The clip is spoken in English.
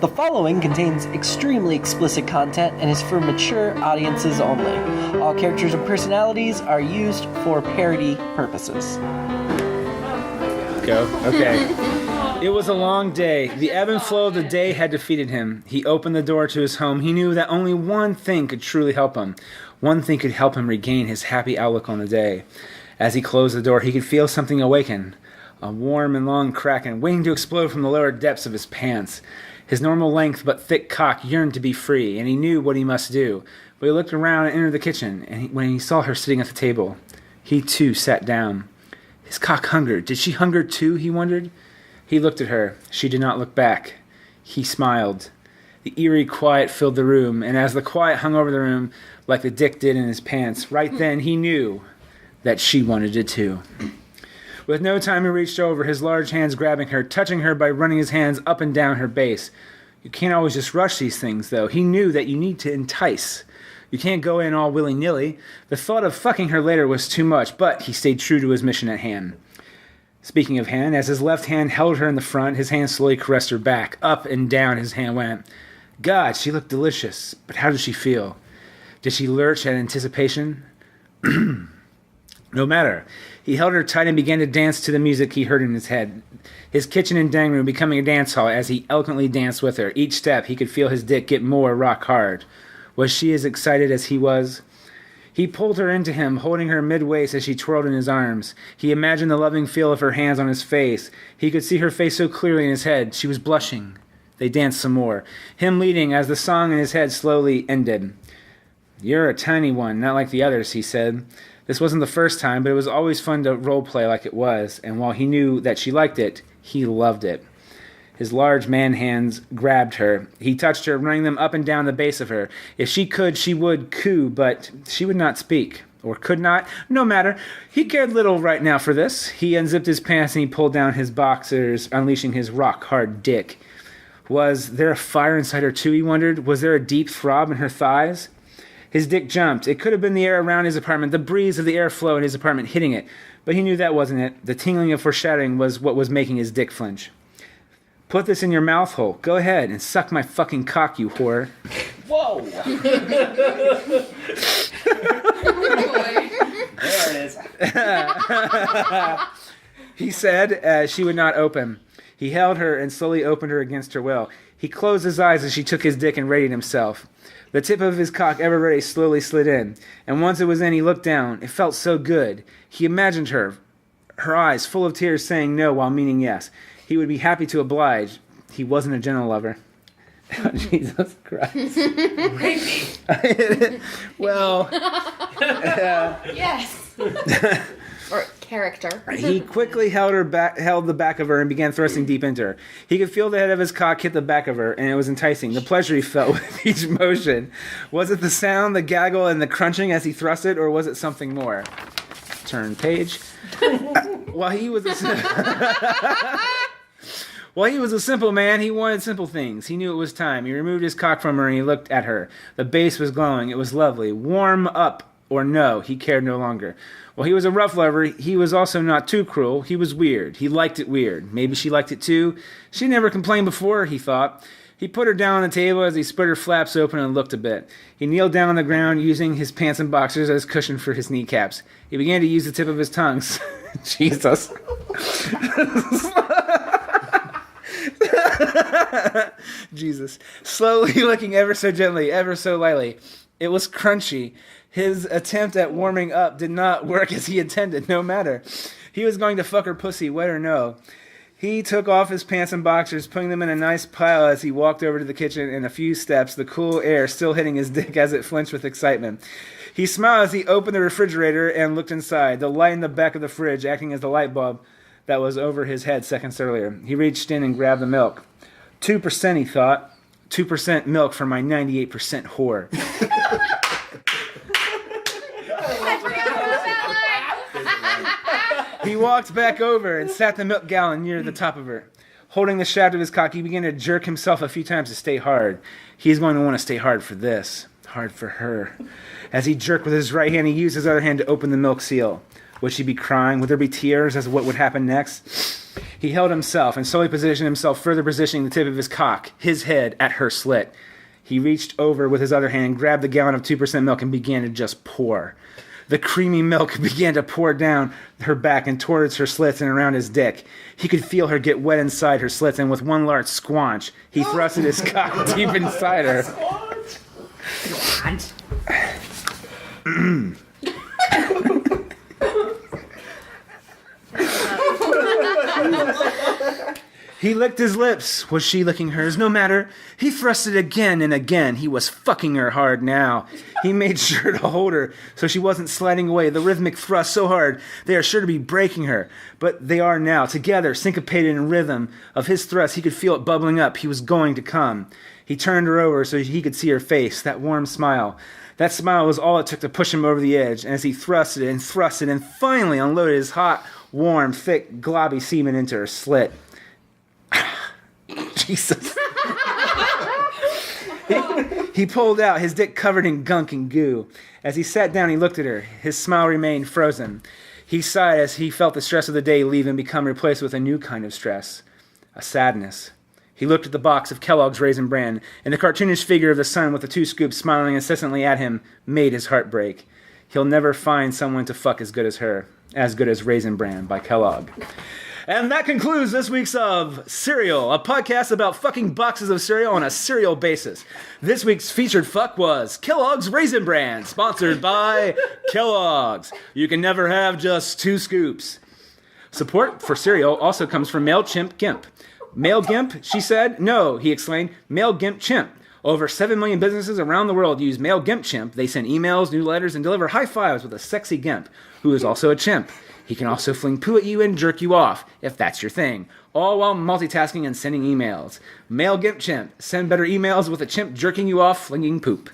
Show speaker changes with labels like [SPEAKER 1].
[SPEAKER 1] The following contains extremely explicit content and is for mature audiences only. All characters and personalities are used for parody purposes.
[SPEAKER 2] Go. Okay. It was a long day. The ebb and flow of the day had defeated him. He opened the door to his home. He knew that only one thing could truly help him. One thing could help him regain his happy outlook on the day. As he closed the door, he could feel something awaken. A warm and long kraken, waiting to explode from the lower depths of his pants. His normal length but thick cock yearned to be free, and he knew what he must do. But he looked around and entered the kitchen, and when he saw her sitting at the table, he too sat down. His cock hungered. Did she hunger too, he wondered? He looked at her. She did not look back. He smiled. The eerie quiet filled the room, and as the quiet hung over the room, like the dick did in his pants, right then he knew that she wanted it too. With no time, he reached over, his large hands grabbing her, touching her by running his hands up and down her base. You can't always just rush these things, though. He knew that you need to entice. You can't go in all willy-nilly. The thought of fucking her later was too much, but he stayed true to his mission at hand. Speaking of hand, as his left hand held her in the front, his hand slowly caressed her back. Up and down his hand went. God, she looked delicious, but how did she feel? Did she lurch at anticipation? No matter. He held her tight and began to dance to the music he heard in his head. His kitchen and dining room becoming a dance hall as he eloquently danced with her. Each step, he could feel his dick get more rock hard. Was she as excited as he was? He pulled her into him, holding her mid-waist as she twirled in his arms. He imagined the loving feel of her hands on his face. He could see her face so clearly in his head. She was blushing. They danced some more, him leading as the song in his head slowly ended. You're a tiny one, not like the others, he said. This wasn't the first time, but it was always fun to role-play like it was, and while he knew that she liked it, he loved it. His large man hands grabbed her. He touched her, running them up and down the base of her. If she could, she would coo, but she would not speak. Or could not. No matter. He cared little right now for this. He unzipped his pants and he pulled down his boxers, unleashing his rock-hard dick. Was there a fire inside her too, he wondered? Was there a deep throb in her thighs? His dick jumped. It could have been the air around his apartment, the breeze of the airflow in his apartment hitting it. But he knew that wasn't it. The tingling of foreshadowing was what was making his dick flinch. Put this in your mouth hole. Go ahead and suck my fucking cock, you whore.
[SPEAKER 1] Whoa! There it is.
[SPEAKER 2] He said, as she would not open. He held her and slowly opened her against her will. He closed his eyes as she took his dick and readied himself. The tip of his cock, ever ready, slowly slid in. And once it was in, he looked down. It felt so good. He imagined her eyes full of tears saying no while meaning yes. He would be happy to oblige. He wasn't a gentle lover. Oh, Jesus Christ. Well.
[SPEAKER 3] Yes. Or character.
[SPEAKER 2] He quickly held the back of her and began thrusting deep into her. He could feel the head of his cock hit the back of her, and it was enticing. The pleasure he felt with each motion. Was it the sound, the gaggle, and the crunching as he thrust it, or was it something more? Turn page. While he was a simple man, he wanted simple things. He knew it was time. He removed his cock from her and he looked at her. The base was glowing. It was lovely. Warm up or no, he cared no longer. While he was a rough lover, he was also not too cruel. He was weird. He liked it weird. Maybe she liked it too. She never complained before, he thought. He put her down on the table as he spread her flaps open and looked a bit. He kneeled down on the ground, using his pants and boxers as cushion for his kneecaps. He began to use the tip of his tongue. Jesus. Jesus. Slowly licking ever so gently, ever so lightly. It was crunchy. His attempt at warming up did not work as he intended, no matter. He was going to fuck her pussy, wet or no. He took off his pants and boxers, putting them in a nice pile as he walked over to the kitchen. In a few steps, the cool air still hitting his dick as it flinched with excitement. He smiled as he opened the refrigerator and looked inside, the light in the back of the fridge acting as the light bulb that was over his head seconds earlier. He reached in and grabbed the milk. 2%, he thought. 2% milk for my 98% whore. He walked back over and sat the milk gallon near the top of her. Holding the shaft of his cock, he began to jerk himself a few times to stay hard. He's going to want to stay hard for this. Hard for her. As he jerked with his right hand, he used his other hand to open the milk seal. Would she be crying? Would there be tears as to what would happen next? He held himself and slowly positioned himself, further positioning the tip of his cock, his head, at her slit. He reached over with his other hand, grabbed the gallon of 2% milk, and began to just pour. The creamy milk began to pour down her back and towards her slits and around his dick. He could feel her get wet inside her slits, and with one large squanch, he thrusted his cock deep inside her.
[SPEAKER 3] Squanch.
[SPEAKER 2] He licked his lips. Was she licking hers? No matter. He thrusted again and again. He was fucking her hard now. He made sure to hold her so she wasn't sliding away. The rhythmic thrust so hard, they are sure to be breaking her. But they are now, together, syncopated in rhythm of his thrust. He could feel it bubbling up. He was going to come. He turned her over so he could see her face, that warm smile. That smile was all it took to push him over the edge. And as he thrusted and finally unloaded his hot, warm, thick, globby semen into her slit. Jesus. He pulled out, his dick covered in gunk and goo. As he sat down, he looked at her. His smile remained frozen. He sighed as he felt the stress of the day leave and become replaced with a new kind of stress, a sadness. He looked at the box of Kellogg's Raisin Bran, and the cartoonish figure of the sun with the 2 scoops smiling incessantly at him made his heart break. He'll never find someone to fuck as good as her, as good as Raisin Bran by Kellogg. And that concludes this week's of Cereal, a podcast about fucking boxes of cereal on a serial basis. This week's featured fuck was Kellogg's Raisin Bran, sponsored by Kellogg's. You can never have just 2 scoops. Support for cereal also comes from MailChimp Gimp. Mail Gimp, she said? No, he explained. Mail Gimp Chimp. Over 7 million businesses around the world use Mail Gimp Chimp. They send emails, newsletters, and deliver high fives with a sexy Gimp, who is also a chimp. He can also fling poo at you and jerk you off, if that's your thing, all while multitasking and sending emails. Mail Gimp Chimp. Send better emails with a chimp jerking you off, flinging poop.